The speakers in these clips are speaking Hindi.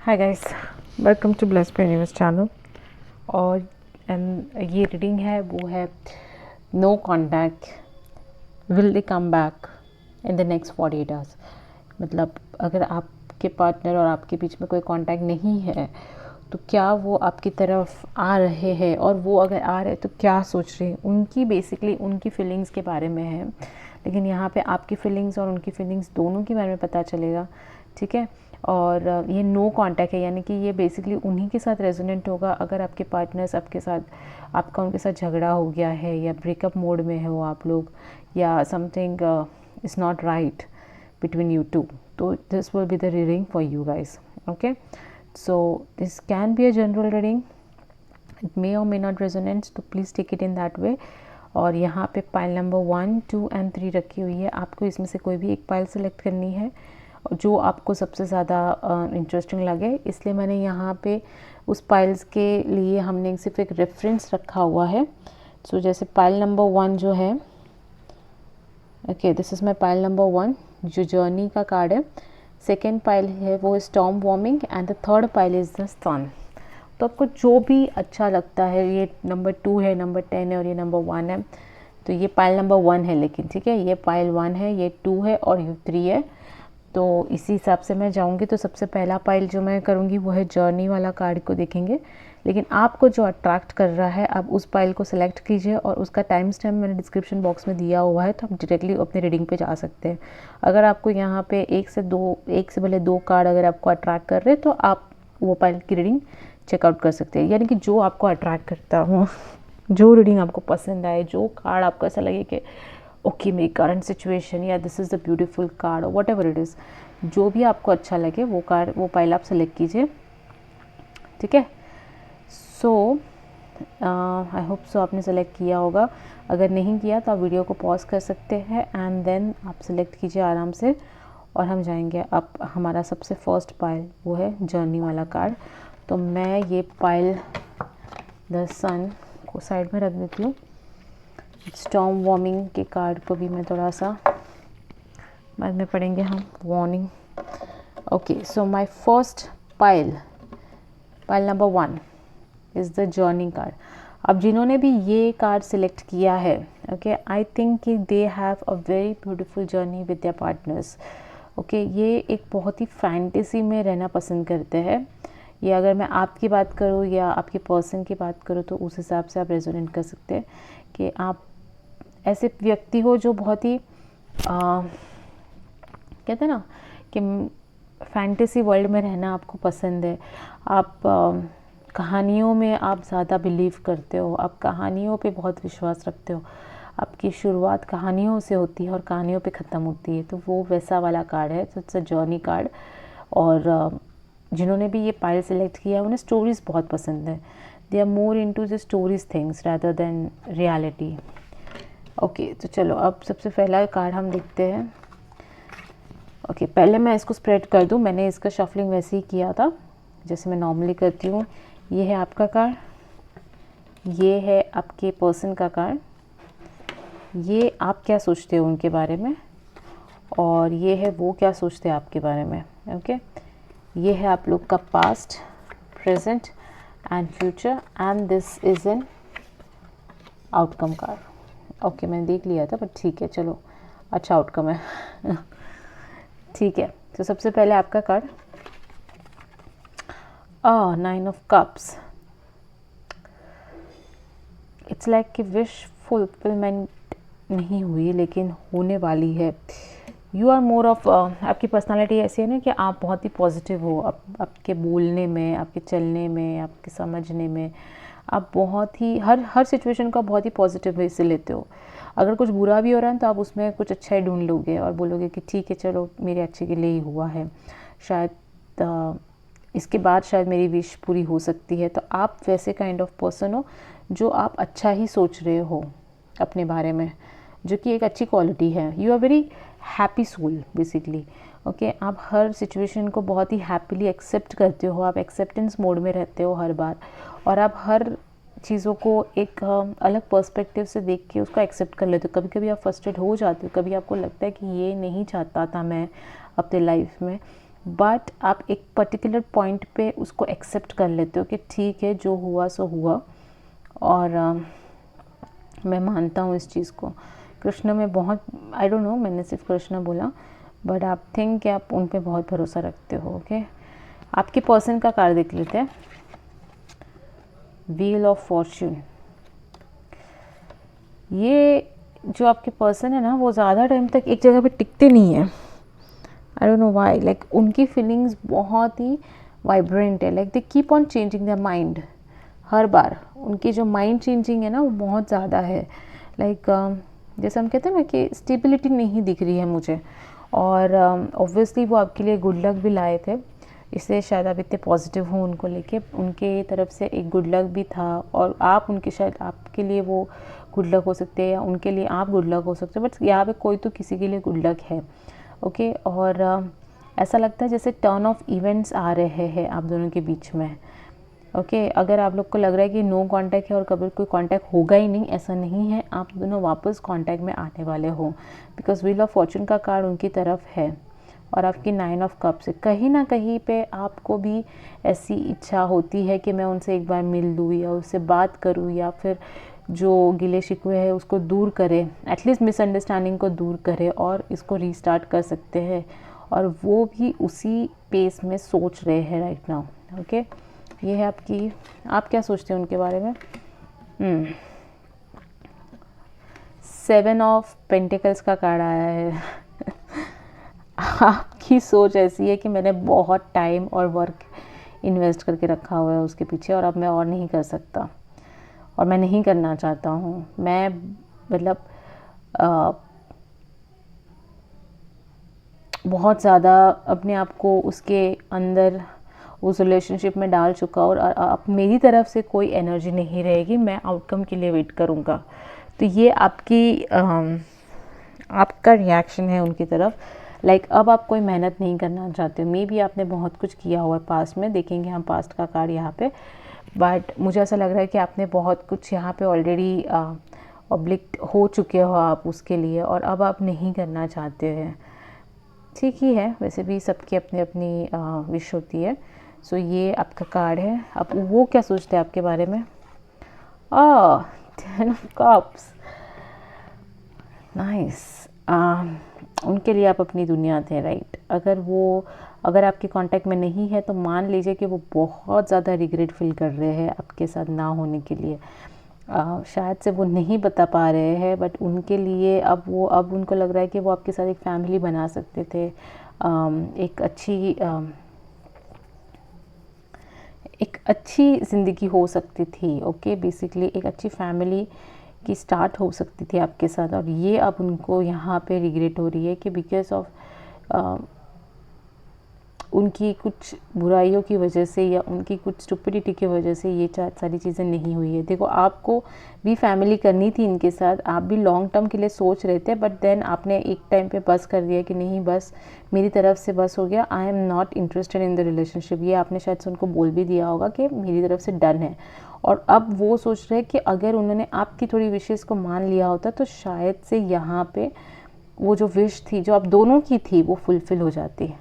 Hi guys, welcome to blessed universe channel. और ये रीडिंग है वो है no contact, will they come back in the next 48 hours. मतलब अगर आपके पार्टनर और आपके बीच में कोई कांटेक्ट नहीं है तो क्या वो आपकी तरफ आ रहे हैं, और वो अगर आ रहे हैं तो क्या सोच रहे हैं, उनकी बेसिकली उनकी फीलिंग्स के बारे में है। लेकिन यहाँ पे आपकी फीलिंग्स और उनकी फीलिंग्स दोनों के बारे में पता चलेगा, ठीक है। और ये नो कांटेक्ट है, यानी कि ये बेसिकली उन्हीं के साथ रेजोनेंट होगा अगर आपके पार्टनर्स आपका उनके साथ झगड़ा हो गया है या ब्रेकअप मोड में हो आप लोग, या something is not right between you two. So this will be the reading for you guys. Okay, so this can be a general reading, it may or may not resonate, so please take it in that way. और यहाँ पे पाइल नंबर 1, 2 एंड 3 रखी हुई है। आपको इसमें से कोई भी एक पाइल सेलेक्ट करनी है जो आपको सबसे ज़्यादा इंटरेस्टिंग लगे, इसलिए मैंने यहाँ पे उस पाइल्स के लिए हमने सिर्फ एक रेफरेंस रखा हुआ है। सो जैसे पाइल नंबर 1 जो है, okay, this is my pile number 1 जो जर्नी का कार्ड है। सेकेंड पाइल है वो storm warming and the third pile is the sun. तो आपको जो भी अच्छा लगता है, ये नंबर 2 है, नंबर 10 है और ये नंबर 1 है, तो ये पाइल नंबर 1 है। लेकिन ठीक है, ये पाइल 1 है, ये 2 है और ये 3 है। तो इसी हिसाब से मैं जाऊंगी। तो सबसे पहला पाइल जो मैं करूंगी वो है जर्नी वाला कार्ड को देखेंगे। लेकिन आपको जो अट्रैक्ट कर रहा है आप उस पाइल को सेलेक्ट कीजिए, और उसका टाइम स्टैम्प मैंने डिस्क्रिप्शन बॉक्स में दिया हुआ है, तो आप डायरेक्टली अपने रीडिंग पे जा सकते हैं। अगर आपको यहाँ पे एक से भले 2 कार्ड अगर आपको अट्रैक्ट कर रहे हैं तो आप वो पाइल की रीडिंग चेकआउट कर सकते हैं। यानी कि जो आपको अट्रैक्ट करता हो, जो रीडिंग आपको पसंद आए, जो कार्ड आपको ऐसा लगे कि ओके मेरी करंट सिचुएशन, या this is the beautiful card, और वट एवर इट इज़, जो भी आपको अच्छा लगे वो पाइल आप सेलेक्ट कीजिए, ठीक है। सो आई होप सो आपने सेलेक्ट किया होगा। अगर नहीं किया तो आप वीडियो को पॉज कर सकते हैं एंड देन आप सेलेक्ट कीजिए आराम से, और हम जाएंगे। अब हमारा सबसे फर्स्ट पाइल वो है जर्नी वाला कार्ड। तो मैं ये पाइल द सन को साइड में रख देती हूँ। स्टॉर्म वार्मिंग के कार्ड को भी मैं थोड़ा सा बाद में पढ़ेंगे हम, warning. Okay, so my first pile number 1 is the journey card. अब जिन्होंने भी ये कार्ड सिलेक्ट किया है, ओके, आई थिंक कि they have a very beautiful journey with their partners. Okay, ये एक बहुत ही फैंटेसी में रहना पसंद करते हैं। ये अगर मैं आपकी बात करूँ या आपके पर्सन की बात करूँ तो उस हिसाब से आप रेजोनेट कर सकते हैं कि आप ऐसे व्यक्ति हो जो बहुत ही कहते हैं ना कि फैंटेसी वर्ल्ड में रहना आपको पसंद है। आप कहानियों में आप ज़्यादा बिलीव करते हो, आप कहानियों पे बहुत विश्वास रखते हो। आपकी शुरुआत कहानियों से होती है और कहानियों पे ख़त्म होती है, तो वो वैसा वाला कार्ड है। तो इट्स अ जर्नी कार्ड। और जिन्होंने भी ये पाइल सेलेक्ट किया उन्हें स्टोरीज़ बहुत पसंद है। They are more into the stories things rather than reality. Okay, तो चलो अब सबसे पहला कार्ड हम देखते हैं। ओके, पहले मैं इसको स्प्रेड कर दूं। मैंने इसका शफलिंग वैसे ही किया था जैसे मैं नॉर्मली करती हूँ। ये है आपका कार्ड, ये है आपके पर्सन का कार्ड, ये आप क्या सोचते हो उनके बारे में, और ये है वो क्या सोचते हैं आपके बारे में। ओके, ये है आप लोग का past, present and future, and this is an outcome card. Okay, मैंने देख लिया था, पर ठीक है, चलो अच्छा आउटकम है। ठीक है, तो सबसे पहले आपका card 9 of cups. It's like कि विश फुलफिलमेंट नहीं हुई लेकिन होने वाली है। यू आर मोर ऑफ, आपकी पर्सनालिटी ऐसी है ना कि आप बहुत ही पॉजिटिव हो। आपके बोलने में, आपके चलने में, आपके समझने में, आप बहुत ही हर सिचुएशन का बहुत ही पॉजिटिव वे से लेते हो। अगर कुछ बुरा भी हो रहा है तो आप उसमें कुछ अच्छा ही ढूंढ लोगे और बोलोगे कि ठीक है, चलो मेरे अच्छे के लिए ही हुआ है, शायद इसके बाद शायद मेरी विश पूरी हो सकती है। तो आप वैसे काइंड ऑफ पर्सन हो जो आप अच्छा ही सोच रहे हो अपने बारे में, जो कि एक अच्छी क्वालिटी है। You are very happy soul basically. Okay, आप हर सिचुएशन को बहुत ही हैप्पीली एक्सेप्ट करते हो, आप एक्सेप्टेंस मोड में रहते हो हर बार, और आप हर चीज़ों को एक अलग पर्सपेक्टिव से देख के उसको एक्सेप्ट कर लेते हो। कभी कभी आप फ्रस्ट्रेट हो जाते हो, कभी आपको लगता है कि ये नहीं चाहता था मैं अपने लाइफ में, बट आप एक पर्टिकुलर पॉइंट पे उसको एक्सेप्ट कर लेते हो कि ठीक है, जो हुआ सो हुआ। और मैं मानता हूँ इस चीज़ को। कृष्ण में बहुत, आई डोंट नो, मैंने सिर्फ कृष्ण बोला, बट आप थिंक कि आप उन पे बहुत भरोसा रखते हो। ओके, आपके पर्सन का कार्ड देख लेते हैं। Wheel of Fortune. ये जो आपके पर्सन है ना, वो ज़्यादा टाइम तक एक जगह पे टिकते नहीं है। I don't know why, like उनकी फीलिंग्स बहुत ही वाइब्रेंट है, like they keep on changing their mind. हर बार उनकी जो माइंड चेंजिंग है ना, वो बहुत ज़्यादा है। लाइक जैसे हम कहते हैं ना कि स्टेबिलिटी नहीं दिख रही है मुझे। और ऑब्वियसली वो आपके लिए गुड लक भी लाए थे, इसलिए शायद आप इतने पॉजिटिव हो उनको लेके। उनके तरफ से एक गुड लक भी था, और आप उनके, शायद आपके लिए वो गुड लक हो सकते हैं या उनके लिए आप गुड लक हो सकते हैं, बट यहाँ पे कोई तो किसी के लिए गुड लक है। ओके, और ऐसा लगता है जैसे टर्न ऑफ इवेंट्स आ रहे हैं आप दोनों के बीच में। ओके, अगर आप लोग को लग रहा है कि नो कांटेक्ट है और कभी कोई कांटेक्ट होगा ही नहीं, ऐसा नहीं है। आप दोनों वापस कांटेक्ट में आने वाले हो, बिकॉज व्हील ऑफ फॉर्चून का कार्ड उनकी तरफ है और आपकी 9 ऑफ कप्स है। कहीं ना कहीं पे आपको भी ऐसी इच्छा होती है कि मैं उनसे एक बार मिल लूँ या उससे बात करूँ, या फिर जो गिले शिकवे है उसको दूर करें, एटलीस्ट मिसअंडरस्टैंडिंग को दूर करें और इसको रीस्टार्ट कर सकते हैं। और वो भी उसी पेस में सोच रहे हैं राइट नाउ। ओके, ये है आपकी, आप क्या सोचते हैं उनके बारे में? 7 ऑफ पेंटिकल्स का कार्ड आया है। आपकी सोच ऐसी है कि मैंने बहुत टाइम और वर्क इन्वेस्ट करके रखा हुआ है उसके पीछे, और अब मैं और नहीं कर सकता और मैं नहीं करना चाहता हूँ। मैं मतलब बहुत ज़्यादा अपने आप को उसके अंदर, उस रिलेशनशिप में डाल चुका, और अब मेरी तरफ से कोई एनर्जी नहीं रहेगी, मैं आउटकम के लिए वेट करूँगा। तो ये आपकी आपका रिएक्शन है उनकी तरफ। लाइक अब आप कोई मेहनत नहीं करना चाहते हो। मे बी आपने बहुत कुछ किया हुआ है पास्ट में, देखेंगे हम पास्ट का कार्ड यहाँ पे, बट मुझे ऐसा लग रहा है कि आपने बहुत कुछ यहाँ पे ऑलरेडी ऑब्लिक्ट हो चुके हो आप उसके लिए, और अब आप नहीं करना चाहते हैं। ठीक ही है, वैसे भी सबकी अपनी अपनी विश होती है। सो ये आपका कार्ड है। अब वो क्या सोचते हैं आपके बारे में? 10 ऑफ कप्स, नाइस। उनके लिए आप अपनी दुनिया थे, राइट। अगर आपके कांटेक्ट में नहीं है तो मान लीजिए कि वो बहुत ज़्यादा रिग्रेट फील कर रहे हैं आपके साथ ना होने के लिए। शायद से वो नहीं बता पा रहे हैं, बट उनके लिए अब उनको लग रहा है कि वो आपके साथ एक फैमिली बना सकते थे। एक अच्छी ज़िंदगी हो सकती थी। ओके, बेसिकली एक अच्छी फैमिली की स्टार्ट हो सकती थी आपके साथ, और ये अब उनको यहाँ पे रिग्रेट हो रही है कि बिकॉज ऑफ उनकी कुछ बुराइयों की वजह से या उनकी कुछ स्टुपिडिटी की वजह से ये सारी चीज़ें नहीं हुई है। देखो, आपको भी फैमिली करनी थी इनके साथ, आप भी लॉन्ग टर्म के लिए सोच रहे थे, बट देन आपने एक टाइम पे बस कर दिया कि नहीं, बस मेरी तरफ से बस हो गया, I am not interested in the relationship. ये आपने शायद से उनको बोल भी दिया होगा कि मेरी तरफ से डन है। और अब वो सोच रहे हैं कि अगर उन्होंने आपकी थोड़ी विशेज़ को मान लिया होता तो शायद से यहाँ पे वो जो विश थी जो आप दोनों की थी वो फुलफ़िल हो जाती।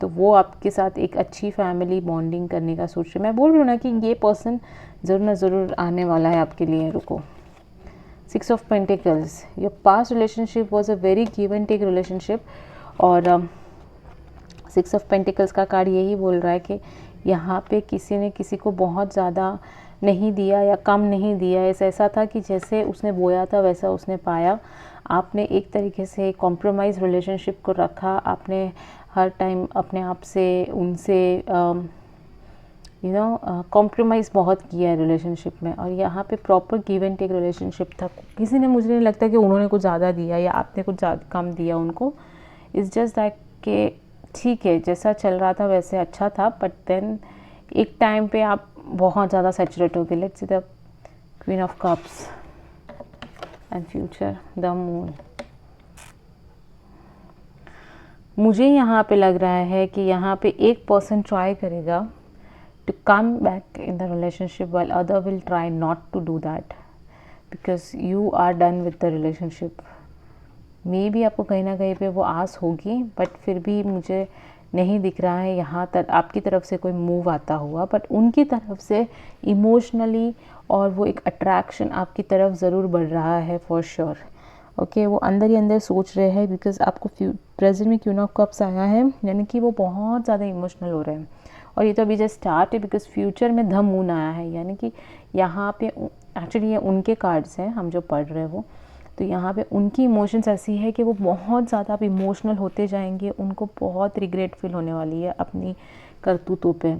तो वो आपके साथ एक अच्छी फैमिली बॉन्डिंग करने का सोच रहे। मैं बोल रही हूँ ना कि ये पर्सन ज़रूर ना ज़रूर आने वाला है आपके लिए। रुको, 6 of pentacles, your past relationship was a very give and take relationship. और 6 ऑफ पेंटिकल्स का कार्ड यही बोल रहा है कि यहाँ पे किसी ने किसी को बहुत ज़्यादा नहीं दिया या कम नहीं दिया। ऐसा था कि जैसे उसने बोया था वैसा उसने पाया। आपने एक तरीके से कॉम्प्रोमाइज़ रिलेशनशिप को रखा। आपने हर टाइम अपने आप से उनसे कॉम्प्रोमाइज़ बहुत किया है रिलेशनशिप में, और यहाँ पे proper give and take relationship था। किसी ने, मुझे नहीं लगता कि उन्होंने कुछ ज़्यादा दिया या आपने कुछ ज़्यादा कम दिया उनको। इट्स जस्ट दैट कि ठीक है, जैसा चल रहा था वैसे अच्छा था, बट देन एक टाइम पे आप बहुत ज़्यादा सैचुरेट हो गए। Let's see the queen of cups and future, the moon. मुझे यहाँ पे लग रहा है कि यहाँ पे एक पर्सन ट्राई करेगा to come back in the relationship while other will try not to do that because you are done with the relationship. मे भी आपको कहीं ना कहीं पे वो आस होगी, बट फिर भी मुझे नहीं दिख रहा है यहाँ तक आपकी तरफ से कोई मूव आता हुआ, बट उनकी तरफ से इमोशनली और वो एक अट्रैक्शन आपकी तरफ ज़रूर बढ़ रहा है फॉर श्योर। ओके, वो अंदर ही अंदर सोच रहे हैं, बिकॉज आपको प्रेजेंट में क्वीन ऑफ कप्स आया है, यानी कि वो बहुत ज़्यादा इमोशनल हो रहे हैं। और ये तो अभी जस्ट स्टार्ट है, बिकॉज फ्यूचर में द मून आया है, यानी कि यहाँ पे एक्चुअली ये उनके कार्ड्स हैं हम जो पढ़ रहे हैं वो, तो यहाँ पे उनकी इमोशंस ऐसी है कि वो बहुत ज़्यादा अब इमोशनल होते जाएंगे, उनको बहुत रिग्रेट फील होने वाली है अपनी करतूतों पे।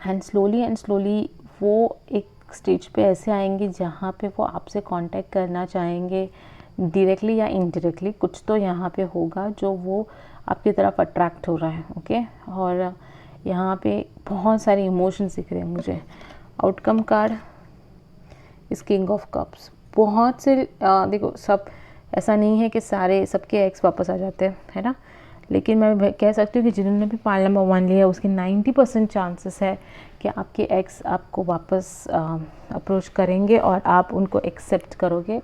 एंड स्लोली वो एक स्टेज पे ऐसे आएंगे जहाँ पे वो आपसे कांटेक्ट करना चाहेंगे, डायरेक्टली या इनडायरेक्टली कुछ तो यहाँ पे होगा जो वो आपकी तरफ अट्रैक्ट हो रहा है। ओके, और यहाँ पे बहुत सारे इमोशंस दिख रहे हैं मुझे। आउटकम कार्ड इस किंग ऑफ कप्स, बहुत से देखो सब ऐसा नहीं है कि सारे सबके एक्स वापस आ जाते हैं, है ना, लेकिन मैं कह सकती हूँ कि जिन्होंने भी पाइल नंबर 1 लिया उसके 90% चांसेस है कि आपके एक्स आपको वापस अप्रोच करेंगे और आप उनको एक्सेप्ट करोगे,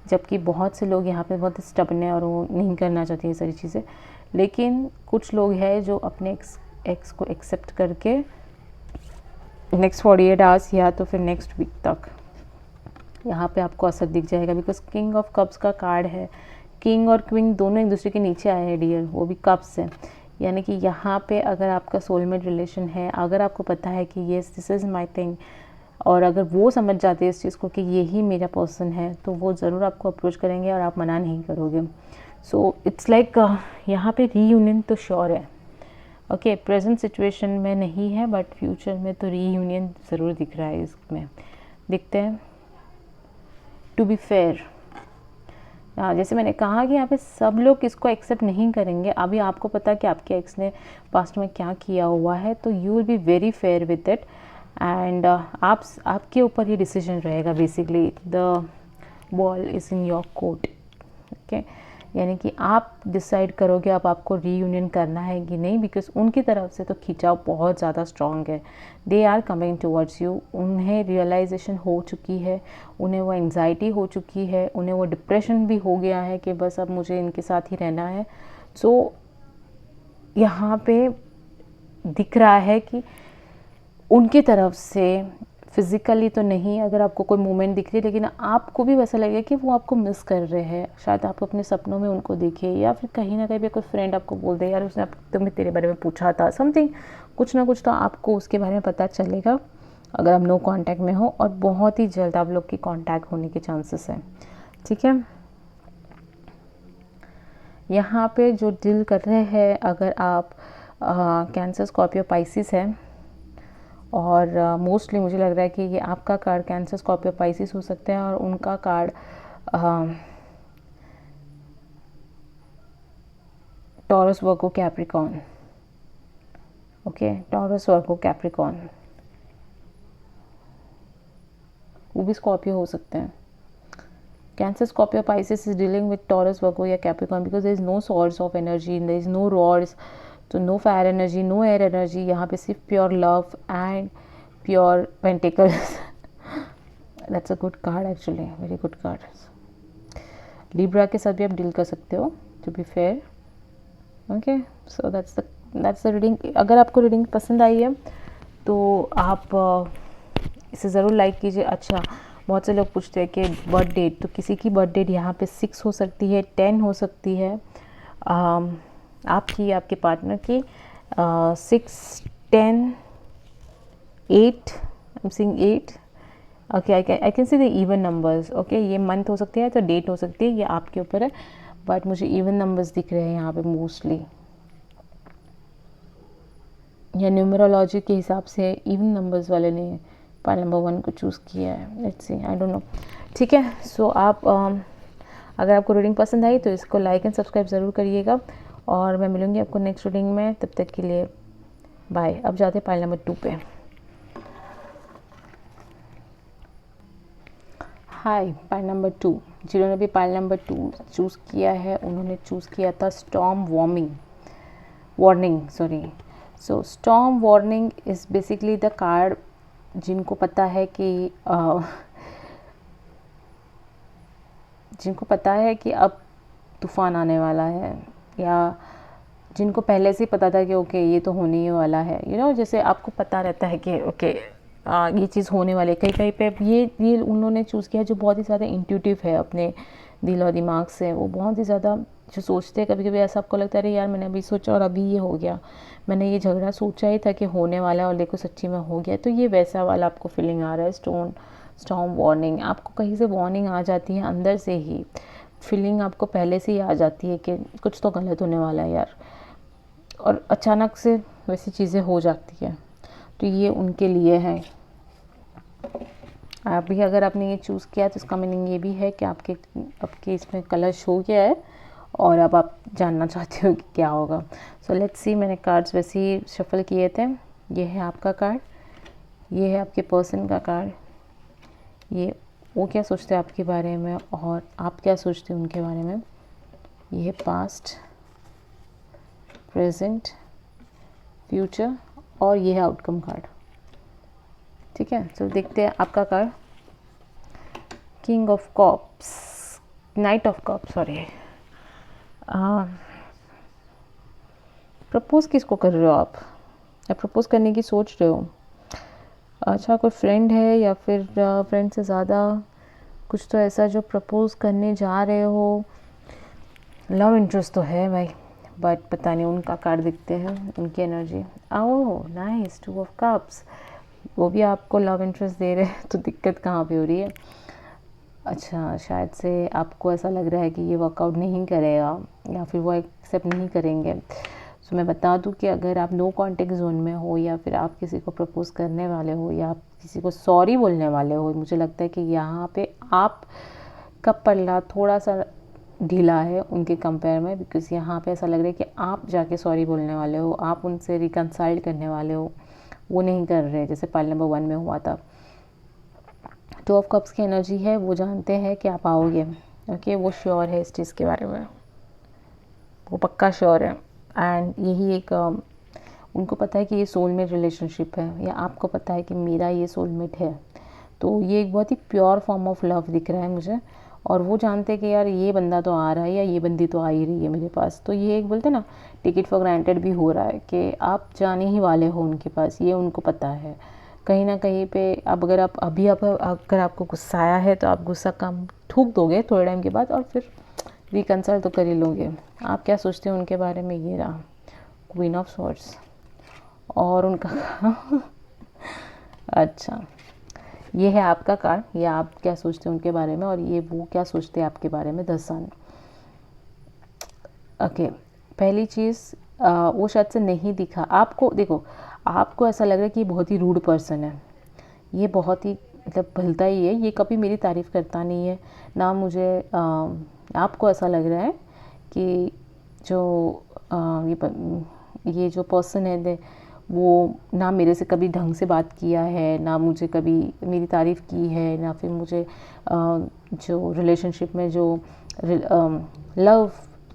जबकि बहुत से लोग यहाँ पे बहुत स्टबन है और वो नहीं करना चाहते ये सारी चीज़ें। लेकिन कुछ लोग हैं जो अपने एक्स को एक्सेप्ट करके नेक्स्ट 48 आवर्स या तो फिर नेक्स्ट वीक तक यहाँ पे आपको असर दिख जाएगा, बिकॉज किंग ऑफ कप्स का कार्ड है। किंग और क्वीन दोनों एक दूसरे के नीचे आए हैं डियर, वो भी कप्स हैं, यानी कि यहाँ पे अगर आपका सोलमेट रिलेशन है, अगर आपको पता है कि yes this is my thing, और अगर वो समझ जाते हैं इस चीज़ को कि यही मेरा पर्सन है, तो वो ज़रूर आपको अप्रोच करेंगे और आप मना नहीं करोगे। सो इट्स लाइक यहाँ पे रीयूनियन तो श्योर है। ओके, प्रेजेंट सिचुएशन में नहीं है, बट फ्यूचर में तो रीयूनियन ज़रूर दिख रहा है इसमें। देखते हैं। टू बी फेयर, जैसे मैंने कहा कि यहाँ पे सब लोग इसको एक्सेप्ट नहीं करेंगे। अभी आपको पता है कि आपके एक्स ने पास्ट में क्या किया हुआ है, तो you will be very fair with it, and आपके ऊपर ये डिसीजन रहेगा। Basically the ball is in your court. Okay, यानी कि आप डिसाइड करोगे अब आपको रीयूनियन करना है कि नहीं, बिकॉज उनकी तरफ से तो खिंचाव बहुत ज़्यादा स्ट्रॉन्ग है। They are coming towards you, उन्हें रियलाइजेशन हो चुकी है, उन्हें वो एंजाइटी हो चुकी है, उन्हें वो डिप्रेशन भी हो गया है कि बस अब मुझे इनके साथ ही रहना है। सो यहाँ पे दिख रहा है कि उनकी तरफ से फिज़िकली तो नहीं, अगर आपको कोई मूवमेंट दिख रही है, लेकिन आपको भी वैसा लगेगा कि वो आपको मिस कर रहे हैं। शायद आप अपने सपनों में उनको देखे, या फिर कहीं ना कहीं भी कोई फ्रेंड आपको बोल दे यार उसने तुम्हें तेरे बारे में पूछा था, समथिंग, कुछ ना कुछ तो आपको उसके बारे में पता चलेगा अगर आप नो कांटेक्ट में हो, और बहुत ही जल्द आप लोग की कांटेक्ट होने के चांसेस हैं। ठीक है, यहाँ पे जो डील कर रहे हैं, अगर आप कैंसर, स्कॉर्पियो, पाइसिस है, और मोस्टली मुझे लग रहा है कि ये आपका कार्ड कैंसर, स्कॉर्पियो, पाइसिस हो सकते हैं, और उनका card Taurus, Virgo, Capricorn. Okay, Taurus, Virgo, Capricorn, वो भी स्कॉर्पियो हो सकते हैं। Cancer, Scorpio, Pisces is dealing with Taurus, Virgo या Capricorn, because there is no source of energy, there is no rods, तो no fire energy, no air energy, यहाँ पे सिर्फ pure love and pure pentacles. That's a good card actually, very good card. Libra के साथ भी आप डील कर सकते हो, to be fair. Okay, so that's the reading. अगर आपको रीडिंग पसंद आई है तो आप इसे ज़रूर लाइक कीजिए। अच्छा, बहुत से लोग पूछते हैं कि बर्थ डेट, तो किसी की बर्थ डेट यहाँ पे 6 हो सकती है, 10 हो सकती है, आपकी, आपके पार्टनर की 6, 10, 8, I am seeing 8। Okay, I can see the even numbers. Okay, ये मंथ हो सकती है तो डेट हो सकती है, ये आपके ऊपर है, बट मुझे इवन नंबर्स दिख रहे हैं यहाँ पे मोस्टली, या न्यूमरोलॉजी के हिसाब से इवन नंबर्स वाले ने पाइल नंबर 1 को चूज़ किया है। Let's see, I don't no. ठीक है, सो आप अगर आपको रीडिंग पसंद आई तो इसको लाइक एंड सब्सक्राइब ज़रूर करिएगा, और मैं मिलूँगी आपको नेक्स्ट रीडिंग में। तब तक के लिए बाय। अब जाते हैं पाइल नंबर 2 पे। हाय, पाइल नंबर 2, जिन्होंने भी पाइल नंबर 2 चूज़ किया है उन्होंने चूज़ किया था storm warning, sorry. So storm warning is basically the card जिनको पता है कि जिनको पता है कि अब तूफ़ान आने वाला है, या जिनको पहले से ही पता था कि ओके ये तो होने ही वाला है, जैसे आपको पता रहता है कि ओके ये चीज़ होने वाली है। कहीं कहीं पे ये उन्होंने चूज़ किया जो बहुत ही ज़्यादा इंट्यूटिव है अपने दिल और दिमाग से, वो बहुत ही ज़्यादा जो सोचते हैं। कभी कभी ऐसा आपको लगता है अरे यार मैंने अभी सोचा और अभी ये हो गया, मैंने ये झगड़ा सोचा ही था कि होने वाला है और देखो सच्ची में हो गया। तो ये वैसा वाला आपको फीलिंग आ रहा है, स्टॉर्म वार्निंग। आपको कहीं से वार्निंग आ जाती है, अंदर से ही फीलिंग आपको पहले से ही आ जाती है कि कुछ तो गलत होने वाला है यार, और अचानक से वैसी चीज़ें हो जाती है। तो ये उनके लिए है। अभी अगर आपने ये चूज़ किया तो इसका मीनिंग ये भी है कि आपके इसमें कलर शो किया है और अब आप जानना चाहते हो कि क्या होगा। सो लेट्स सी, मैंने कार्ड्स वैसे ही शफल किए थे। ये है आपका कार्ड, ये है आपके पर्सन का कार्ड, ये वो क्या सोचते हैं आपके बारे में और आप क्या सोचते हैं उनके बारे में। ये है पास्ट, प्रेजेंट, फ्यूचर, और ये है आउटकम कार्ड। ठीक है, तो देखते हैं आपका card. King of cups, night of cups, sorry. Propose किसको कर रहे हो आप, या प्रपोज करने की सोच रहे हो? अच्छा, कोई फ्रेंड है या फिर फ्रेंड से ज़्यादा कुछ तो ऐसा जो प्रपोज करने जा रहे हो। लव इंटरेस्ट तो है भाई, बट पता नहीं, उनका कार्ड दिखते हैं, उनकी energy. Oh nice, 2 of cups, वो भी आपको लव इंटरेस्ट दे रहे हैं। तो दिक्कत कहाँ पे हो रही है? अच्छा, शायद से आपको ऐसा लग रहा है कि ये वर्कआउट नहीं करेगा या फिर वो एक्सेप्ट नहीं करेंगे। सो मैं बता दूं कि अगर आप नो कॉन्टेक्ट जोन में हो, या फिर आप किसी को प्रपोज करने वाले हो, या आप किसी को सॉरी बोलने वाले हो, मुझे लगता है कि यहाँ पे आप का पल्ला थोड़ा सा ढीला है उनके कंपेयर में। बिकॉज यहाँ पे ऐसा लग रहा है कि आप जाके सॉरी बोलने वाले हो, आप उनसे रिकनसाइल करने वाले हो, वो नहीं कर रहे जैसे पाइल नंबर 1 में हुआ था। 2 ऑफ कप्स की एनर्जी है, वो जानते हैं कि आप आओगे। ओके, वो श्योर है इस चीज़ के बारे में, वो पक्का श्योर है। एंड यही एक उनको पता है कि ये सोलमेट रिलेशनशिप है, या आपको पता है कि मेरा ये सोलमेट है। तो ये एक बहुत ही प्योर फॉर्म ऑफ लव दिख रहा है मुझे, और वो जानते हैं कि यार ये बंदा तो आ रहा है या ये बंदी तो आ ही रही है मेरे पास। तो ये एक बोलते ना टिकट फॉर ग्रांटेड भी हो रहा है कि आप जाने ही वाले हो उनके पास, ये उनको पता है। कहीं ना कहीं पे अब अगर आप अगर आपको गुस्सा आया है तो आप गुस्सा कम थूक दोगे थोड़े टाइम के बाद, और फिर रिकंसल तो कर ही लोगे। आप क्या सोचते हो उनके बारे में? ये रहा क्वीन ऑफ स्वॉर्ड्स, और उनका अच्छा, ये है आपका कार्ड, ये आप क्या सोचते हैं उनके बारे में, और ये वो क्या सोचते हैं आपके बारे में। 10 सन। ओके, पहली चीज़ वो शायद से नहीं दिखा आपको। देखो, आपको ऐसा लग रहा है कि ये बहुत ही रूड पर्सन है, ये बहुत ही मतलब भलता ही है, ये कभी मेरी तारीफ़ करता नहीं है ना। मुझे आपको ऐसा लग रहा है कि जो ये जो पर्सन है वो ना मेरे से कभी ढंग से बात किया है, ना मुझे कभी मेरी तारीफ़ की है, ना फिर मुझे जो रिलेशनशिप में जो लव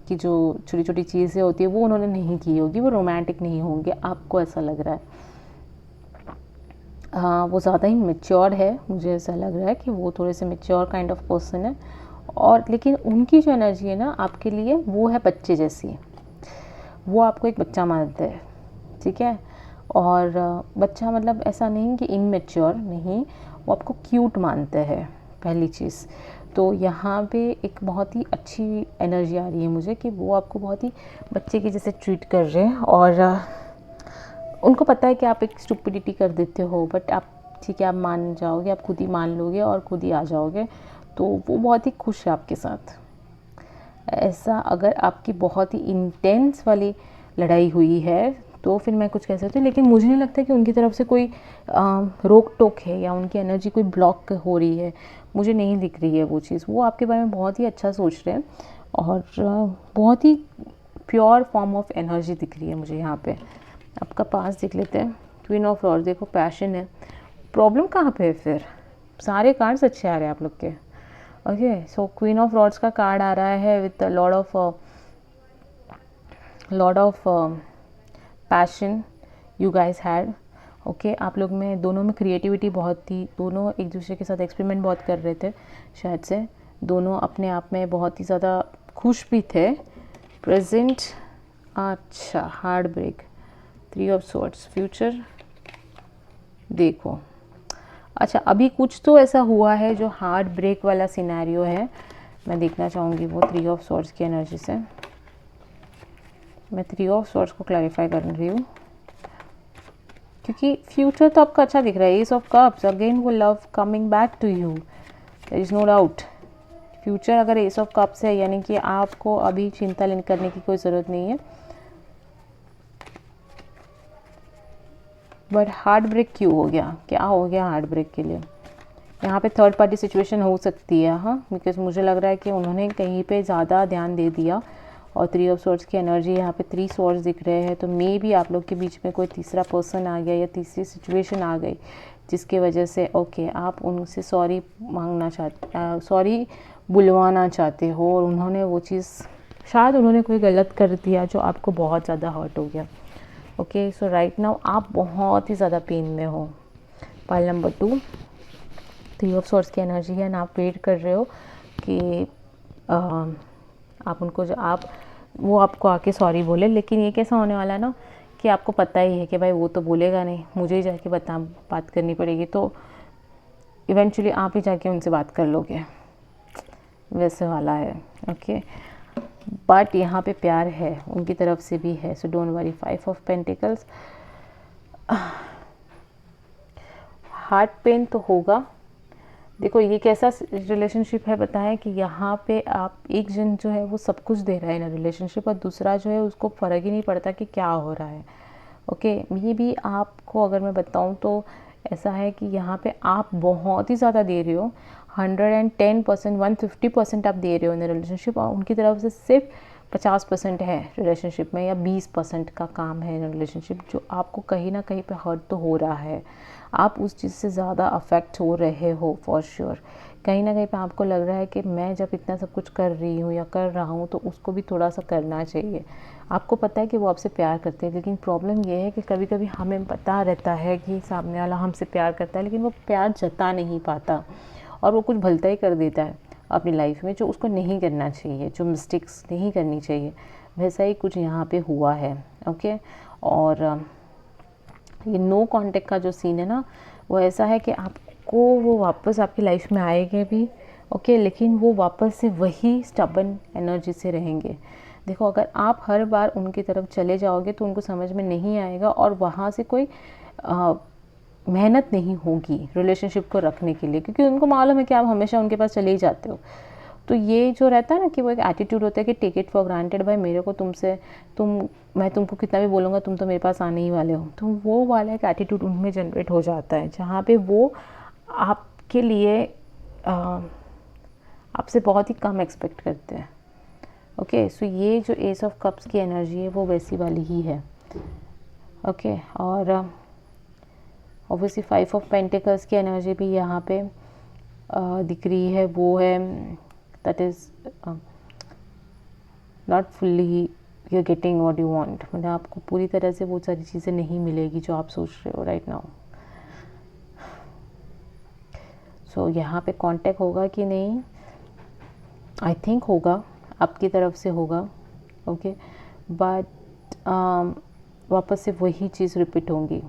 की जो छोटी छोटी चीज़ें होती है वो उन्होंने नहीं की होगी, वो रोमांटिक नहीं होंगे, आपको ऐसा लग रहा है। हाँ, वो ज़्यादा ही मैच्योर है, मुझे ऐसा लग रहा है कि वो थोड़े से मैच्योर काइंड ऑफ पर्सन है। और लेकिन उनकी जो एनर्जी है ना आपके लिए, वो है बच्चे जैसी, वो आपको एक बच्चा मानते हैं। ठीक है, और बच्चा मतलब ऐसा नहीं कि इनमेच्योर नहीं, वो आपको क्यूट मानते हैं पहली चीज़। तो यहाँ पे एक बहुत ही अच्छी एनर्जी आ रही है मुझे कि वो आपको बहुत ही बच्चे के जैसे ट्रीट कर रहे हैं, और उनको पता है कि आप एक स्टुपिडिटी कर देते हो, बट आप ठीक है, आप मान जाओगे, आप खुद ही मान लोगे और खुद ही आ जाओगे। तो वो बहुत ही खुश है आपके साथ। ऐसा अगर आपकी बहुत ही इंटेंस वाली लड़ाई हुई है तो फिर मैं कुछ कह सकती हूँ, लेकिन मुझे नहीं लगता कि उनकी तरफ से कोई रोक टोक है या उनकी एनर्जी कोई ब्लॉक हो रही है, मुझे नहीं दिख रही है वो चीज़। वो आपके बारे में बहुत ही अच्छा सोच रहे हैं, और बहुत ही प्योर फॉर्म ऑफ एनर्जी दिख रही है मुझे यहाँ पे। आपका पास देख लेते हैं, क्वीन ऑफ रॉड्स। देखो, पैशन है, प्रॉब्लम कहाँ पे है फिर? सारे कार्ड्स अच्छे आ रहे हैं आप लोग के। Okay, so queen of rods का कार्ड आ रहा है with Lord of passion you guys had. Okay, आप लोग में दोनों में क्रिएटिविटी बहुत थी, दोनों एक दूसरे के साथ एक्सपेरिमेंट बहुत कर रहे थे, शायद से दोनों अपने आप में बहुत ही ज़्यादा खुश भी थे, प्रेजेंट अच्छा heart break, 3 of swords, future देखो। अच्छा अभी कुछ तो ऐसा हुआ है जो हार्ट ब्रेक वाला सिनेरियो है, मैं देखना चाहूँगी वो 3 ऑफ सॉर्ड्स की एनर्जी से। मैं 3 ऑफ सॉर्ड्स को क्लैरिफाई कर रही हूँ क्योंकि फ्यूचर तो आपका अच्छा दिख रहा है। एस ऑफ कप्स, अगेन वो love coming back to you, there is no doubt. Future अगर एस ऑफ कप्स है यानी कि आपको अभी चिंता करने की कोई ज़रूरत नहीं है। बट हार्ट ब्रेक क्यों हो गया, क्या हो गया हार्ट ब्रेक के लिए? यहाँ पे थर्ड पार्टी सिचुएशन हो सकती है, हाँ, बिकॉज मुझे लग रहा है कि उन्होंने कहीं पे ज़्यादा ध्यान दे दिया। और 3 ऑफ सॉर्ड्स की एनर्जी, यहाँ पे 3 सॉर्ड्स दिख रहे हैं, तो मे भी आप लोग के बीच में कोई तीसरा पर्सन आ गया या तीसरी सिचुएशन आ गई जिसके वजह से ओके आप उनसे सॉरी मांगना चाहते, सॉरी बुलवाना चाहते हो, और उन्होंने वो चीज़, शायद उन्होंने कोई गलत कर दिया जो आपको बहुत ज़्यादा हर्ट हो गया। ओके सो राइट नाउ आप बहुत ही ज़्यादा पेन में हो। पाइल नंबर 2, 3 ऑफ सॉर्ड्स की एनर्जी है ना, आप वेट कर रहे हो कि आप उनको वो आपको आके सॉरी बोले, लेकिन ये कैसा होने वाला है ना कि आपको पता ही है कि भाई वो तो बोलेगा नहीं, मुझे ही जाके बात करनी पड़ेगी, तो इवेंचुअली आप ही जाके उनसे बात कर लोगे, वैसे वाला है। ओके बट यहाँ पे प्यार है उनकी तरफ से भी है, so don't worry. 5 of pentacles, heart pen तो होगा। देखो ये कैसा रिलेशनशिप है बताएं कि यहाँ पे आप एक जन जो है वो सब कुछ दे रहा है ना रिलेशनशिप, और दूसरा जो है उसको फ़र्क ही नहीं पड़ता कि क्या हो रहा है। ओके ये भी आपको अगर मैं बताऊँ तो ऐसा है कि यहाँ पे आप बहुत ही ज़्यादा दे रहे हो, 110%, 150% आप दे रहे हो इन रिलेशनशिप, और उनकी तरफ से सिर्फ 50% है रिलेशनशिप में, या 20% का काम है इन रिलेशनशिप, जो आपको कहीं ना कहीं पे हर्ट तो हो रहा है। आप उस चीज़ से ज़्यादा अफेक्ट हो रहे हो फॉर श्योर। कहीं ना कहीं पे आपको लग रहा है कि मैं जब इतना सब कुछ कर रही हूँ या कर रहा हूँ तो उसको भी थोड़ा सा करना चाहिए। आपको पता है कि वो आपसे प्यार करते हैं, लेकिन प्रॉब्लम ये है कि कभी कभी हमें पता रहता है कि सामने वाला हमसे प्यार करता है, लेकिन वो प्यार जता नहीं पाता और वो कुछ भलता ही कर देता है अपनी लाइफ में जो उसको नहीं करना चाहिए, जो मिस्टेक्स नहीं करनी चाहिए। वैसा ही कुछ यहाँ पे हुआ है। ओके और ये नो कांटेक्ट का जो सीन है ना, वो ऐसा है कि आपको वो वापस आपकी लाइफ में आएंगे भी, ओके, लेकिन वो वापस से वही स्टबन एनर्जी से रहेंगे। देखो अगर आप हर बार उनकी तरफ चले जाओगे तो उनको समझ में नहीं आएगा, और वहाँ से कोई मेहनत नहीं होगी रिलेशनशिप को रखने के लिए, क्योंकि उनको मालूम है कि आप हमेशा उनके पास चले ही जाते हो। तो ये जो रहता है ना कि वो एक एटीट्यूड होता है कि टेक इट फॉर ग्रांटेड, भाई मेरे को मैं तुमको कितना भी बोलूँगा तुम तो मेरे पास आने ही वाले हो, तो वो वाला एक एटीट्यूड उनमें जनरेट हो जाता है, जहाँ पे वो आपके लिए आपसे बहुत ही कम एक्सपेक्ट करते हैं। ओके सो ये जो एस ऑफ कप्स की एनर्जी है वो वैसी वाली ही है। ओके और ऑब्वियसली 5 ऑफ पेंटिकल्स की एनर्जी भी यहाँ पे दिख रही है, वो है that is not fully you are getting what you want, मतलब आपको पूरी तरह से वो सारी चीज़ें नहीं मिलेगी जो आप सोच रहे हो राइट नाउ। सो यहाँ पे कांटेक्ट होगा कि नहीं, आई थिंक होगा, आपकी तरफ से होगा। ओके बट वापस से वही चीज़ रिपीट होंगी।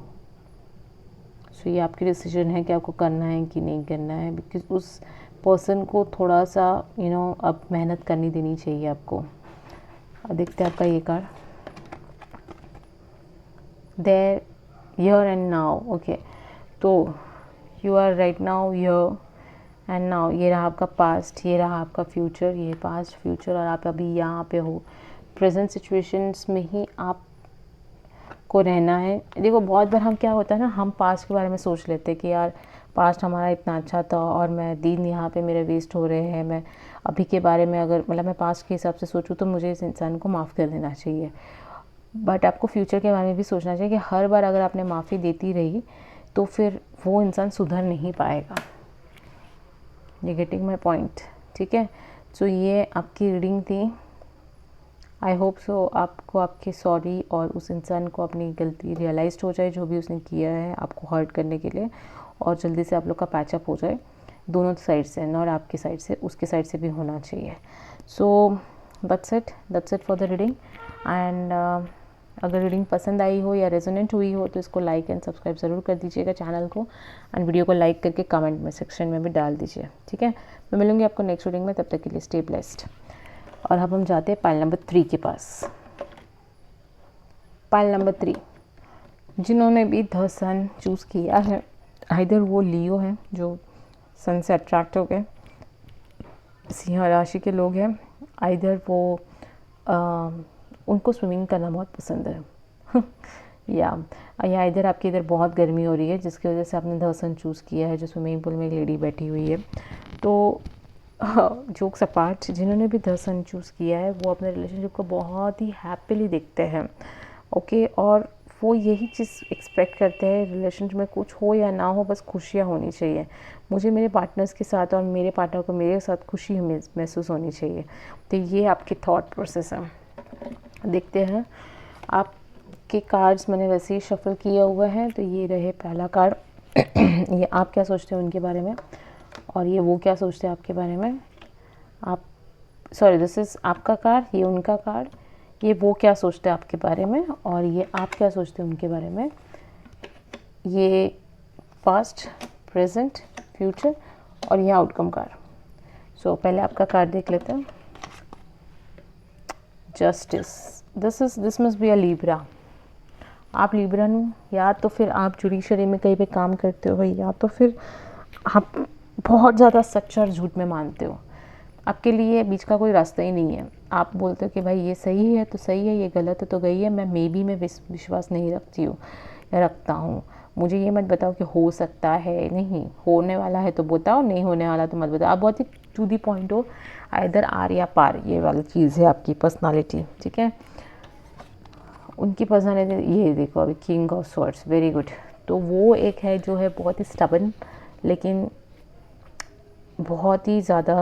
सो ये आपकी डिसीजन है कि आपको करना है कि नहीं करना है, बिकॉज उस पर्सन को थोड़ा सा अब मेहनत करनी देनी चाहिए आपको। अब देखते हैं आपका ये card, there here and now. Okay तो you are right now here and now, ये रहा आपका पास्ट, ये रहा आपका फ्यूचर, ये पास्ट फ्यूचर, और आप अभी यहाँ पे हो, प्रेजेंट सिचुएशंस में ही आप को रहना है। देखो बहुत बार हम क्या होता है ना, हम पास्ट के बारे में सोच लेते हैं कि यार पास्ट हमारा इतना अच्छा था और मैं दिन यहाँ पे मेरे वेस्ट हो रहे हैं, मैं अभी के बारे में अगर मैं पास्ट के हिसाब से सोचूं तो मुझे इस इंसान को माफ़ कर देना चाहिए। बट आपको फ्यूचर के बारे में भी सोचना चाहिए कि हर बार अगर आपने माफ़ी देती रही तो फिर वो इंसान सुधर नहीं पाएगा। ये गेटिंग माई पॉइंट, ठीक है। सो ये आपकी रीडिंग थी। आई होप सो आपको आपके सॉरी और उस इंसान को अपनी गलती रियलाइज़ हो जाए जो भी उसने किया है आपको हर्ट करने के लिए, और जल्दी से आप लोग का पैचअप हो जाए दोनों साइड से, नॉट आपकी साइड से, उसके साइड से भी होना चाहिए। So that's it for the reading. And अगर रीडिंग पसंद आई हो या रेजोनेंट हुई हो तो इसको लाइक एंड सब्सक्राइब ज़रूर कर दीजिएगा चैनल को, एंड वीडियो को लाइक करके कमेंट में सेक्शन में भी डाल दीजिए, ठीक है। मैं मिलूँगी आपको नेक्स्ट रीडिंग में, तब तक के लिए स्टे ब्लेस्ड। और अब हम जाते हैं पाइल नंबर 3 के पास। पाइल नंबर 3, जिन्होंने भी द सन चूज़ किया है, आइदर वो लियो हैं जो सन से अट्रैक्ट हो गए, सिंह राशि के लोग हैं, आइदर वो उनको स्विमिंग करना बहुत पसंद है या इधर आपकी इधर बहुत गर्मी हो रही है जिसकी वजह से आपने द सन चूज़ किया है, जो स्विमिंग पूल में एक लेडी बैठी हुई है। तो जोक्स अपार्ट, जिन्होंने भी द सन चूज़ किया है वो अपने रिलेशनशिप को बहुत ही हैप्पीली देखते हैं, ओके। और वो यही चीज़ एक्सपेक्ट करते हैं, रिलेशनशिप में कुछ हो या ना हो, बस खुशियाँ होनी चाहिए। मुझे मेरे पार्टनर्स के साथ और मेरे पार्टनर को मेरे साथ खुशी महसूस होनी चाहिए। तो ये आपके थॉट प्रोसेस है। देखते हैं आपके कार्ड्स मैंने वैसे ही शफल किया हुआ है। तो ये रहे पहला कार्ड ये आप क्या सोचते हैं उनके बारे में, और ये वो क्या सोचते हैं आपके बारे में। आप सॉरी, दिस इज़ आपका कार्ड, ये उनका कार्ड, ये वो क्या सोचते हैं आपके बारे में, और ये आप क्या सोचते हैं उनके बारे में। ये पास्ट, प्रेजेंट, फ्यूचर, और ये आउटकम कार्ड। सो पहले आपका कार्ड देख लेते हैं। Justice, this must be a Libra. आप लीब्रा नु, या तो फिर आप जुडिशरी में कहीं पे काम करते हो भाई, या तो फिर आप बहुत ज़्यादा सच और झूठ में मानते हो। आपके लिए बीच का कोई रास्ता ही नहीं है। आप बोलते हो कि भाई ये सही है तो सही है, ये गलत है तो गई है, मैं मे बी में विश्वास नहीं रखती हूँ या रखता हूँ। मुझे ये मत बताओ कि हो सकता है, नहीं होने वाला है तो बताओ, नहीं होने वाला तो मत बताओ। आप बहुत ही टू दी पॉइंट हो, इधर आर या पार, ये वाली चीज़ है आपकी पर्सनालिटी, ठीक है। उनकी पर्सनालिटी ये देखो अभी, king of swords, very good. तो वो एक है जो है बहुत ही स्टबन, लेकिन बहुत ही ज़्यादा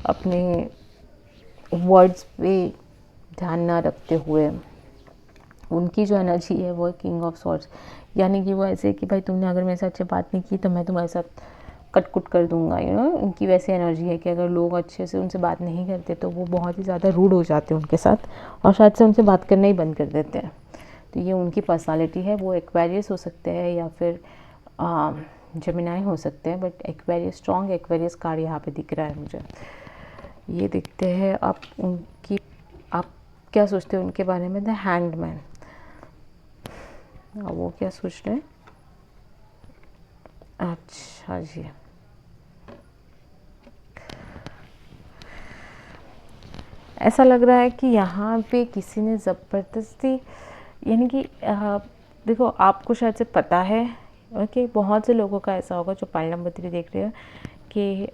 अपने वर्ड्स पे ध्यान ना रखते हुए, उनकी जो एनर्जी है वो किंग ऑफ स्वॉर्ड्स, यानी कि वो ऐसे कि भाई तुमने अगर मेरे साथ अच्छे बात नहीं की तो मैं तुम्हारे साथ कट कर दूंगा, यू नो। उनकी वैसी एनर्जी है कि अगर लोग अच्छे से उनसे बात नहीं करते तो वो बहुत ही ज़्यादा रूड हो जाते हैं उनके साथ, और शायद से उनसे बात करना ही बंद कर देते हैं। तो ये उनकी पर्सनालिटी है। वो एक्वेरियस हो सकते हैं या फिर जेमिनाई हो सकते हैं, but Aquarius, strong Aquarius card यहाँ पे दिख रहा है मुझे। ये देखते हैं आप क्या सोचते हो उनके बारे में। द हैंग्ड मैन, वो क्या सोच रहे हैं। अच्छा जी, ऐसा लग रहा है कि यहाँ पे किसी ने ज़बरदस्ती, यानी कि देखो आपको शायद से पता है, ओके, बहुत से लोगों का ऐसा होगा जो पाइल नंबर 3 देख रहे हैं कि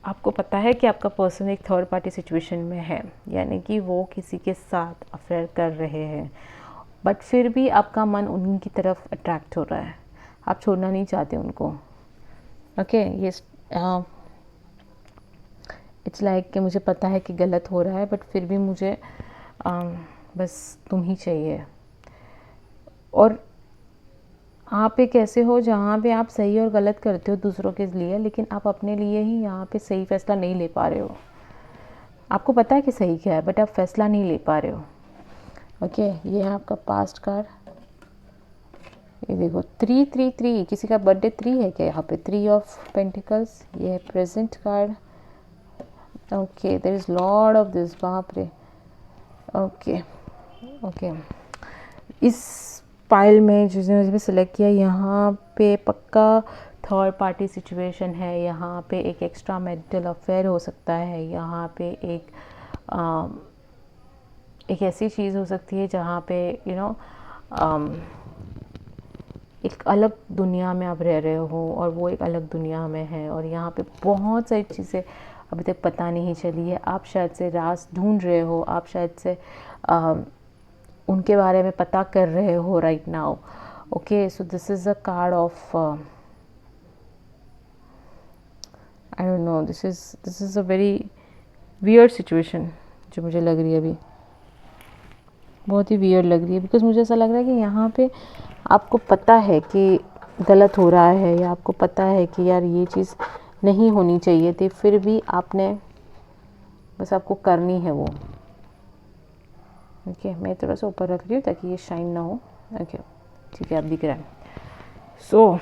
आपको पता है कि आपका पर्सन एक थर्ड पार्टी सिचुएशन में है, यानी कि वो किसी के साथ अफेयर कर रहे हैं, बट फिर भी आपका मन उनकी तरफ अट्रैक्ट हो रहा है, आप छोड़ना नहीं चाहते उनको, ओके। ये इट्स लाइक कि मुझे पता है कि गलत हो रहा है, बट फिर भी मुझे बस तुम ही चाहिए। और आप एक ऐसे हो जहाँ पे आप सही और गलत करते हो दूसरों के लिए, लेकिन आप अपने लिए ही यहाँ पे सही फैसला नहीं ले पा रहे हो। आपको पता है कि सही क्या है, बट आप फैसला नहीं ले पा रहे हो, ओके। ये है आपका पास्ट कार्ड। ये देखो 333, किसी का बर्थडे 3 है क्या यहाँ पे, 3 ऑफ पेंटिकल्स। ये है present card, okay. There is lord of this, बाप रे, ओके ओके। इस पाइल में जिसने भी सिलेक्ट किया, यहाँ पे पक्का थर्ड पार्टी सिचुएशन है, यहाँ पे एक एक्स्ट्रा मैरिटल अफेयर हो सकता है, यहाँ पे एक ऐसी चीज़ हो सकती है जहाँ पे यू नो एक अलग दुनिया में आप रह रहे हो और वो एक अलग दुनिया में है, और यहाँ पे बहुत सारी चीज़ें अभी तक पता नहीं चली है। आप शायद से राज ढूंढ रहे हो, आप शायद से उनके बारे में पता कर रहे हो right now, okay. So this is a card of I don't no, this is a very weird situation जो मुझे लग रही है अभी, बहुत ही वियर्ड लग रही है, बिकॉज मुझे ऐसा लग रहा है कि यहाँ पे आपको पता है कि गलत हो रहा है, या आपको पता है कि यार ये चीज़ नहीं होनी चाहिए थी, फिर भी आपने बस आपको करनी है वो। ओके, मैं थोड़ा सा ऊपर रख रही हूँ ताकि ये शाइन ना हो। ओके, ठीक है, अब दिख रहा है। सो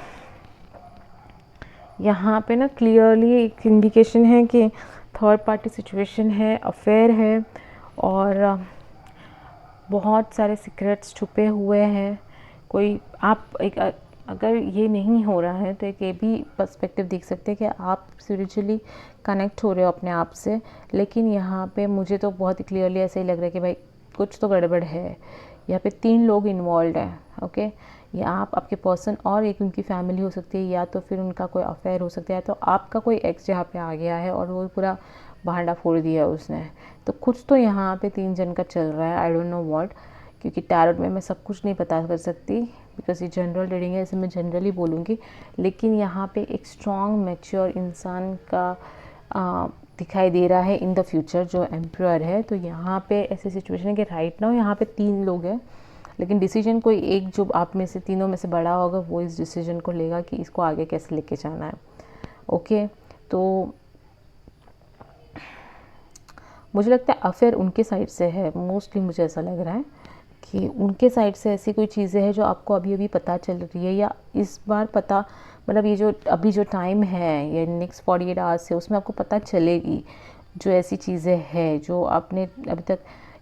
यहाँ पे ना क्लियरली एक इंडिकेशन है कि थर्ड पार्टी सिचुएशन है, अफेयर है, और बहुत सारे सीक्रेट्स छुपे हुए हैं। कोई आप एक अगर ये नहीं हो रहा है तो एक ये भी पर्सपेक्टिव देख सकते हैं कि आप स्पिरिचुअली कनेक्ट हो रहे हो अपने आप से, लेकिन यहाँ पे मुझे तो बहुत ही क्लियरली ऐसे ही लग रहा है कि भाई कुछ तो गड़बड़ है। यहाँ पे 3 लोग इन्वॉल्व हैं। ओके, या आप, आपके पर्सन, और एक उनकी फैमिली हो सकती है, या तो फिर उनका कोई अफेयर हो सकता है, तो आपका कोई एक्स यहाँ पे आ गया है और वो पूरा भांडा फोड़ दिया उसने। तो कुछ तो यहाँ पे 3 जन का चल रहा है, आई डोंट नो व्हाट, क्योंकि टैरोट में मैं सब कुछ नहीं पता कर सकती बिकॉज ये जनरल रीडिंग है, इसे मैं जनरली बोलूँगी। लेकिन यहाँ पे एक स्ट्रॉन्ग मैच्योर इंसान का दिखाई दे रहा है इन द फ्यूचर, जो एम्प्रयर है। तो यहाँ पे ऐसी सिचुएशन है कि राइट नाउ यहाँ पे 3 लोग हैं, लेकिन डिसीजन कोई एक जो आप में से तीनों में से बड़ा होगा वो इस डिसीजन को लेगा कि इसको आगे कैसे लेके जाना है। ओके, तो मुझे लगता है अफेयर उनके साइड से है, मोस्टली मुझे ऐसा लग रहा है कि उनके साइड से ऐसी कोई चीज़ें हैं जो आपको अभी अभी पता चल रही है, या इस बार पता, मतलब ये जो अभी जो टाइम है, ये नेक्स्ट 48 आवर्स है, उसमें आपको पता चलेगी जो ऐसी चीज़ें हैं जो आपने अभी तक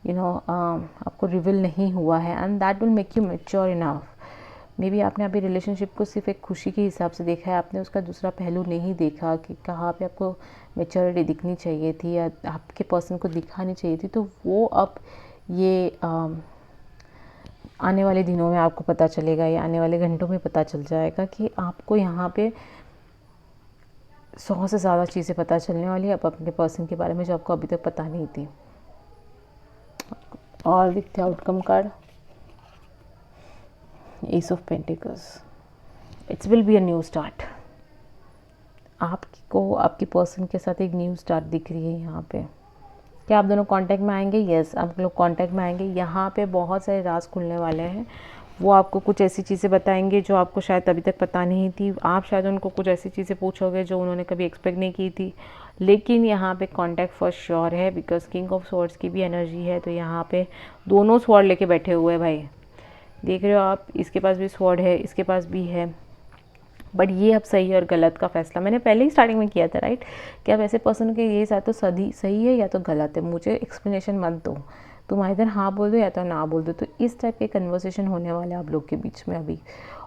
आपको रिवील नहीं हुआ है, and that will make you mature enough. May be आपने अभी रिलेशनशिप को सिर्फ एक खुशी के हिसाब से देखा है, आपने उसका दूसरा पहलू नहीं देखा कि कहाँ पे आपको मैच्योरिटी दिखनी चाहिए थी या आपके पर्सन को दिखानी चाहिए थी। तो वो अब ये आने वाले दिनों में आपको पता चलेगा, या आने वाले घंटों में पता चल जाएगा कि आपको यहाँ पे 100 से ज़्यादा चीज़ें पता चलने वाली है अब अपने पर्सन के बारे में जो आपको अभी तक पता नहीं थी। और दिखते outcome card, S of pentacles. It's will be a new start. आपको आपकी पर्सन के साथ एक न्यू स्टार्ट दिख रही है यहाँ पे। क्या आप दोनों कांटेक्ट में आएंगे? यस, आप लोग कांटेक्ट में आएंगे। यहाँ पे बहुत सारे राज खुलने वाले हैं। वो आपको कुछ ऐसी चीज़ें बताएंगे जो आपको शायद अभी तक पता नहीं थी। आप शायद उनको कुछ ऐसी चीज़ें पूछोगे जो उन्होंने कभी एक्सपेक्ट नहीं की थी। लेकिन यहाँ पे कांटेक्ट फॉर श्योर है बिकॉज किंग ऑफ स्वॉर्ड्स की भी एनर्जी है। तो यहाँ पे दोनों स्वॉर्ड लेके बैठे हुए हैं भाई, देख रहे हो आप, इसके पास भी स्वॉर्ड है, इसके पास भी है। बट ये अब सही और गलत का फैसला मैंने पहले ही स्टार्टिंग में किया था, राइट, कि अब ऐसे पर्सन के ये या तो सही है या तो गलत है, मुझे एक्सप्लेनेशन मत दो, तुम इधर हाँ बोल दो या तो ना बोल दो। तो इस टाइप के कन्वर्सेशन होने वाले हैं आप लोग के बीच में अभी।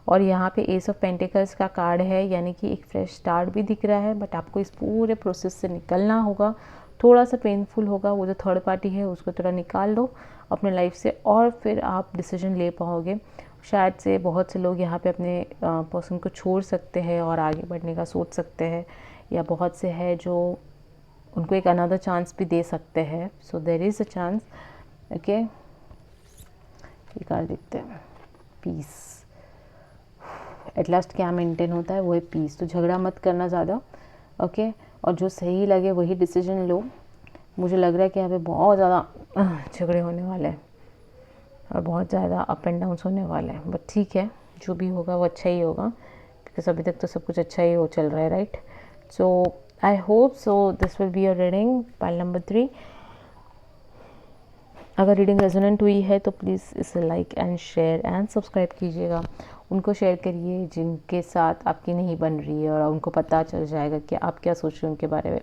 और यहाँ पे एस ऑफ पेंटिकल्स का कार्ड है, यानी कि एक फ्रेश स्टार्ट भी दिख रहा है, बट आपको इस पूरे प्रोसेस से निकलना होगा। थोड़ा सा पेनफुल होगा, वो जो थर्ड पार्टी है उसको थोड़ा निकाल लो अपने लाइफ से, और फिर आप डिसीजन ले पाओगे। शायद से बहुत से लोग यहाँ पे अपने पर्सन को छोड़ सकते हैं और आगे बढ़ने का सोच सकते हैं, या बहुत से हैं जो उनको एक अनदर चांस भी दे सकते हैं। So there is a chance. Okay, ये कार्ड देखते हैं, पीस। एट लास्ट क्या मेंटेन होता है वो है पीस। तो झगड़ा मत करना ज़्यादा, ओके, और जो सही लगे वही डिसीजन लो। मुझे लग रहा है कि यहाँ पे बहुत ज़्यादा झगड़े होने वाले हैं और बहुत ज़्यादा अप एंड डाउन्स होने वाले हैं, बट ठीक है, जो भी होगा वो अच्छा ही होगा बिकॉज अभी तक तो सब कुछ अच्छा ही हो चल रहा है, right. So I hope so this will be your reading pile number 3। अगर रीडिंग रेजोनेंट हुई है तो प्लीज़ इसे like and share and subscribe कीजिएगा। उनको शेयर करिए जिनके साथ आपकी नहीं बन रही है, और उनको पता चल जाएगा कि आप क्या सोच रहे हैं उनके बारे में।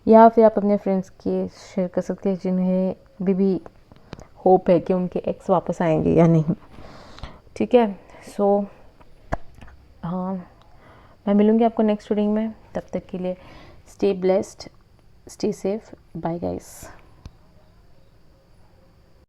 या फिर आप अपने फ्रेंड्स के शेयर कर सकते हैं जिन्हें भी होप है कि उनके एक्स वापस आएंगे या नहीं, ठीक है। सो हाँ, मैं मिलूँगी आपको नेक्स्ट रीडिंग में। तब तक के लिए stay blessed, stay safe, bye guys.